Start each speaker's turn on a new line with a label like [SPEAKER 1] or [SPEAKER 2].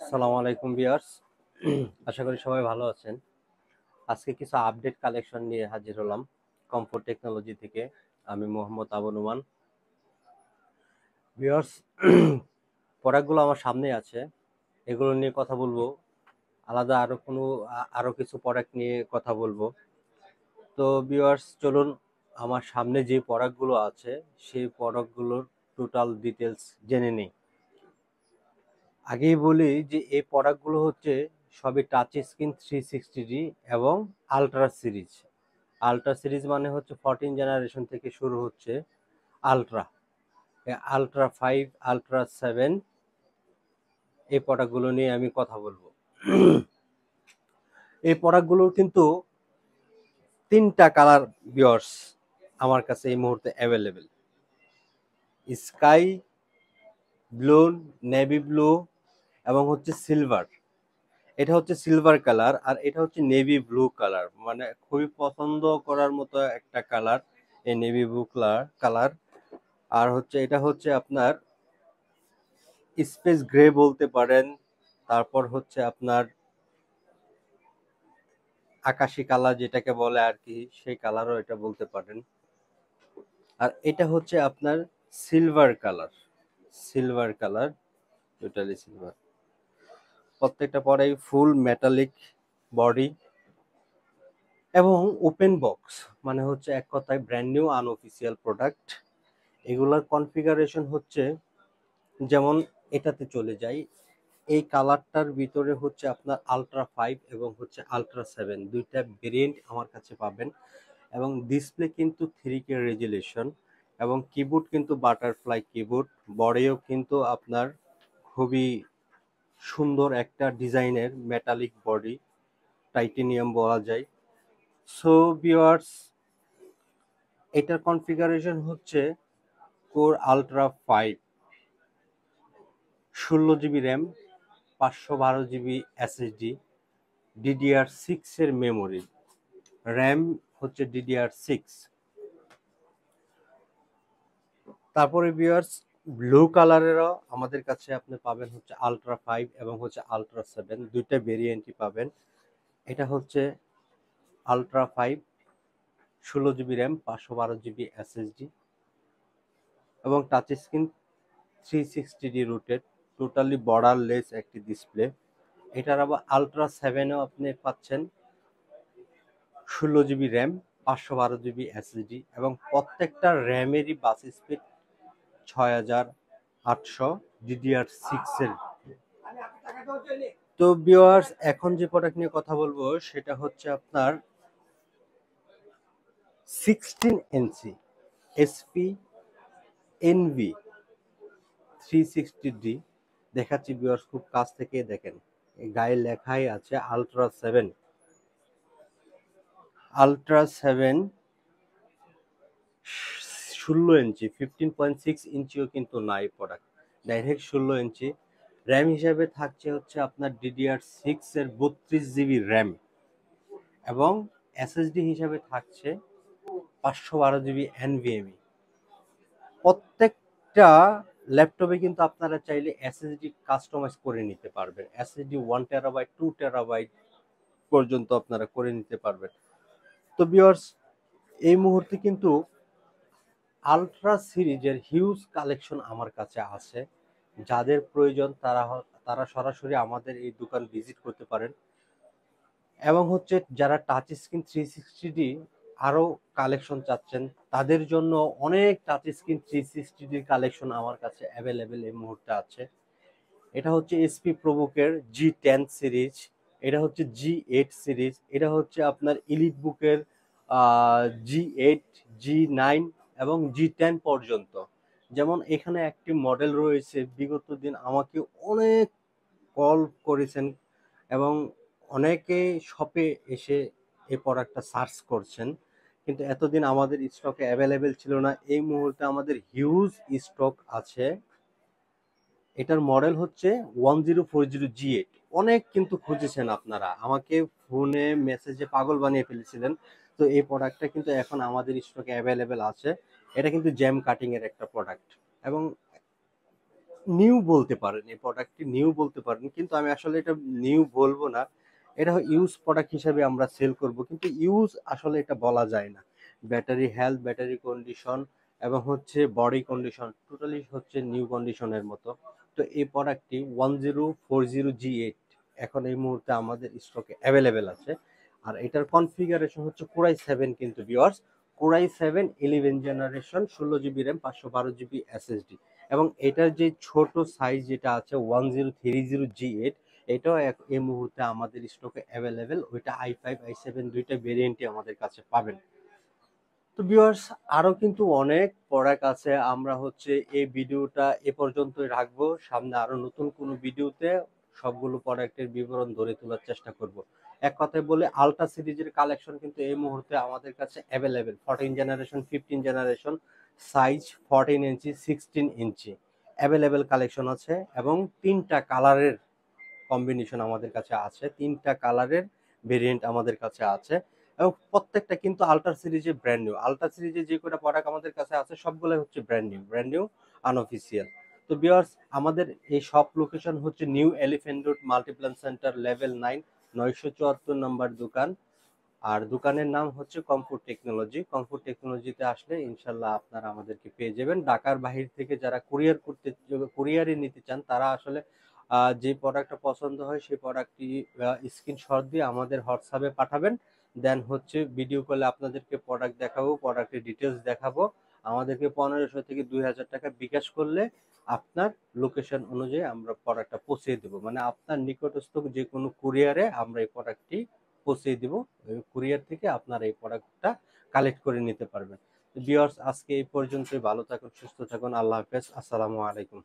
[SPEAKER 1] আসসালামু আলাইকুম ভিউয়ার্স। আশা করি সবাই ভালো আছেন। আজকে কিছু আপডেট কালেকশন নিয়ে হাজির হলাম কমফোর্ট টেকনোলজি থেকে। আমি মোহাম্মদ আবু নোমান। ভিউয়ার্স, প্রোডাক্টগুলো আমার সামনে আছে, এগুলো নিয়ে কথা বলবো। আলাদা আরো কিছু প্রোডাক্ট নিয়ে কথা বলবো। তো ভিউয়ার্স, চলুন আমার সামনে যে প্রোডাক্টগুলো আছে সেই প্রোডাক্টগুলোর টোটাল ডিটেলস জেনে নিই। আগেই বলি যে এই প্রোডাক্টগুলো হচ্ছে সবই টাচ স্ক্রিন 360 এবং আলট্রা সিরিজ। আলট্রা সিরিজ মানে হচ্ছে 14 জেনারেশন থেকে শুরু হচ্ছে আলট্রা, আলট্রা 5, আলট্রা 7, এই প্রোডাক্টগুলো নিয়ে আমি কথা বলবো। এই প্রোডাক্টগুলোর কিন্তু তিনটা কালার ভিউয়ার্স আমার কাছে এই মুহূর্তে available: sky blue, navy blue এবং হচ্ছে সিলভার। এটা হচ্ছে সিলভার কালার আর এটা হচ্ছে নেভি ব্লু কালার, মানে খুবই পছন্দ করার মতো একটা কালার এই নেভি ব্লু কালার। আর হচ্ছে এটা হচ্ছে আপনার স্পেস গ্রে বলতে পারেন, তারপর হচ্ছে আপনার আকাশি কালার যেটাকে বলে আর কি, সেই কালারও এটা বলতে পারেন। আর এটা হচ্ছে আপনার silver colour, silver colour, totally silver. প্রত্যেকটা পরেই ফুল মেটালিক বডি এবং ওপেন বক্স, মানে হচ্ছে এক কথায় ব্র্যান্ড নিউ আনঅফিসিয়াল প্রোডাক্ট। এগুলার কনফিগারেশন হচ্ছে, যেমন এটাতে চলে যাই, এই কালারটার ভিতরে হচ্ছে আপনার আলট্রা 5 এবং হচ্ছে আলট্রা 7 দুইটা ভেরিয়েন্ট আমার কাছে পাবেন। এবং ডিসপ্লে কিন্তু 3K রেজুলেশন এবং কিবোর্ড কিন্তু বাটারফ্লাই কিবোর্ড। বডিও কিন্তু আপনার খুবই সুন্দর একটা ডিজাইনের মেটালিক বডি, টাইটেনিয়াম বলা যায়। সো ভিউয়ার্স, এটার কনফিগারেশন হচ্ছে core ultra 5, 16 GB RAM, 512 GB SSD, DDR6 এর মেমোরি, র্যাম হচ্ছে DDR6। তারপরে ভিউয়ার্স, ব্লু কালারেরও আমাদের কাছে আপনি পাবেন হচ্ছে আলট্রা 5 এবং হচ্ছে আলট্রা 7 দুইটা ভেরিয়েন্টই পাবেন। এটা হচ্ছে ultra 5, 16 GB RAM, 512 GB SSD এবং টাচ স্ক্রিন 360 রুটেড, টোটালি বর্ডারলেস একটি ডিসপ্লে। এটার আবার আলট্রা 7এও আপনি পাচ্ছেন 16 জিবি র্যাম, 512 জিবি এসএসডি এবং প্রত্যেকটা র্যামেরই বাস স্পিড 6800 DDR6 এর। তো ভিউয়ার্স, এখন যে প্রোডাক্ট নিয়ে কথা বলবো সেটা হচ্ছে আপনার 16 ইঞ্চি এসপি এনভি 360D দেখাচ্ছি ভিউয়ার্স, খুব কাছ থেকে দেখেন, গায়ে লেখাই আছে আলট্রা 7। আলট্রা 7 16 ইঞ্চি, 15.6 ইঞ্চিও কিন্তু নাই প্রোডাক্ট, ডাইরেক্ট 16 ইঞ্চি। র্যাম হিসাবে থাকছে হচ্ছে আপনার DDR6 এর 32 জিবি র্যাম এবং এসএসডি হিসাবে থাকছে 512 জিবি NVMe। প্রত্যেকটা ল্যাপটপে কিন্তু আপনারা চাইলে এসএসডি কাস্টমাইজ করে নিতে পারবেন। এসএসডি 1 টেরাবাইট, 2 টেরাবাইট পর্যন্ত আপনারা করে নিতে পারবেন। তো ভিউয়ার্স, এই মুহূর্তে কিন্তু আলট্রা সিরিজের হিউজ কালেকশন আমার কাছে আছে। যাদের প্রয়োজন তারা সরাসরি আমাদের এই দোকান ভিজিট করতে পারেন। এবং হচ্ছে যারা টাচ স্ক্রিন 360D আরো কালেকশন চাচ্ছেন, তাদের জন্য অনেক টাচ স্ক্রিন 360D কালেকশন আমার কাছে অ্যাভেলেবেল এই মুহূর্তে আছে। এটা হচ্ছে এসপি প্রোবুকের G10 সিরিজ, এটা হচ্ছে G8 সিরিজ, এটা হচ্ছে আপনার ইলিট বুকের G8, G9 এবং G10 পর্যন্ত। যেমন এখানে একটি মডেল রয়েছে, বিগত দিন আমাকে অনেক কল করেছেন এবং অনেকে শপে এসে এই প্রোডাক্টটা সার্চ করছেন, কিন্তু এতদিন আমাদের স্টকে অ্যাভেলেবেল ছিল না। এই মুহূর্তে আমাদের হিউজ স্টক আছে। এটার মডেল হচ্ছে 1040G8। অনেক কিন্তু খুঁজেছেন আপনারা, আমাকে ফোনে মেসেজে পাগল বানিয়ে ফেলেছিলেন। তো এই প্রোডাক্টটা কিন্তু এখন আমাদের স্টকে অ্যাভেলেবেল আছে। এটা কিন্তু জ্যাম কাটিং এর একটা প্রোডাক্ট এবং নিউ বলতে পারেন, এই প্রোডাক্টটি নিউ বলতে পারেন, কিন্তু আমি আসলে এটা নিউ বলবো না, এটা ইউজ প্রোডাক্ট হিসাবে আমরা সেল করব, কিন্তু ইউজ আসলে এটা বলা যায় না। ব্যাটারি হেলথ, ব্যাটারি কন্ডিশন এবং হচ্ছে বডি কন্ডিশন টোটালি হচ্ছে নিউ কন্ডিশনের মতো। তো এই প্রোডাক্টটি 1040G8 এখন এই মুহূর্তে আমাদের স্টকে অ্যাভেলেবেল আছে। আর এটার কনফিগারেশন হচ্ছে কোরাই 7, কিন্তু viewers core i 7 11 generation, 16 GB RAM, 512 GB SSD. এবং এটার যে ছোট সাইজ যেটা আছে 1030G8, এটাও এই মুহূর্তে আমাদের স্টকে অ্যাভেলেবেল। ওইটা i5 i7 দুইটা ভেরিয়েন্টই আমাদের কাছে পাবেন। তো ভিউয়ার্স আরো কিন্তু অনেক প্রোডাক্ট আছে, আমরা হচ্ছে এই ভিডিওটা এ পর্যন্তই রাখবো। সামনে আরো নতুন কোনো ভিডিওতে সবগুলো প্রোডাক্টের বিবরণ ধরে তোলার চেষ্টা করব। এক কথায় বলে আলট্রা সিরিজের কালেকশন কিন্তু এই মুহূর্তে আমাদের কাছে অ্যাভেলেবেল, 14 জেনারেশন, 15 জেনারেশন, সাইজ 14 ইঞ্চি, 16 ইঞ্চি অ্যাভেলেবেল কালেকশন আছে। এবং 3টা কালারের কম্বিনেশন আমাদের কাছে আছে, 3টা কালারের ভেরিয়েন্ট আমাদের কাছে আছে। এবং প্রত্যেকটা কিন্তু আলট্রা সিরিজে ব্র্যান্ড নিউ। আলট্রা সিরিজে যে কটা প্রোডাক্ট আমাদের কাছে আছে সবগুলোই হচ্ছে brand new, brand new, unofficial. তো ভিউয়ার্স আমাদের এই শপ লোকেশন হচ্ছে new elephant road Multiplan centre, level 9, 974 নম্বর দোকান। আর দোকানের নাম হচ্ছে কমফোর্ট টেকনোলজি। কমফোর্ট টেকনোলজিতে আসলে ইনশাল্লাহ আপনারা আমাদেরকে পেয়ে যাবেন। ঢাকার বাহির থেকে যারা কুরিয়ারে নিতে চান, তারা আসলে যে প্রোডাক্টটা পছন্দ হয় সেই প্রোডাক্টটি স্ক্রিনশট দিয়ে আমাদের হোয়াটসঅ্যাপে পাঠাবেন। দেন হচ্ছে ভিডিও কলে আপনাদেরকে প্রোডাক্ট দেখাবো, প্রোডাক্টের ডিটেলস দেখাবো। আমাদেরকে 1500 থেকে 2000 টাকা বিকাশ করলে আপনার লোকেশন অনুযায়ী আমরা প্রোডাক্টটা পৌঁছে দেবো, মানে আপনার নিকটস্থ যে কোনো কুরিয়ারে আমরা এই প্রোডাক্টটি পৌঁছে দিব। কুরিয়ার থেকে আপনারা এই প্রোডাক্টটা কালেক্ট করে নিতে পারবেন। ভিউয়ার্স আজকে এই পর্যন্তই, ভালো থাকুন, সুস্থ থাকুন, আল্লাহ হাফেজ, আসসালামু আলাইকুম।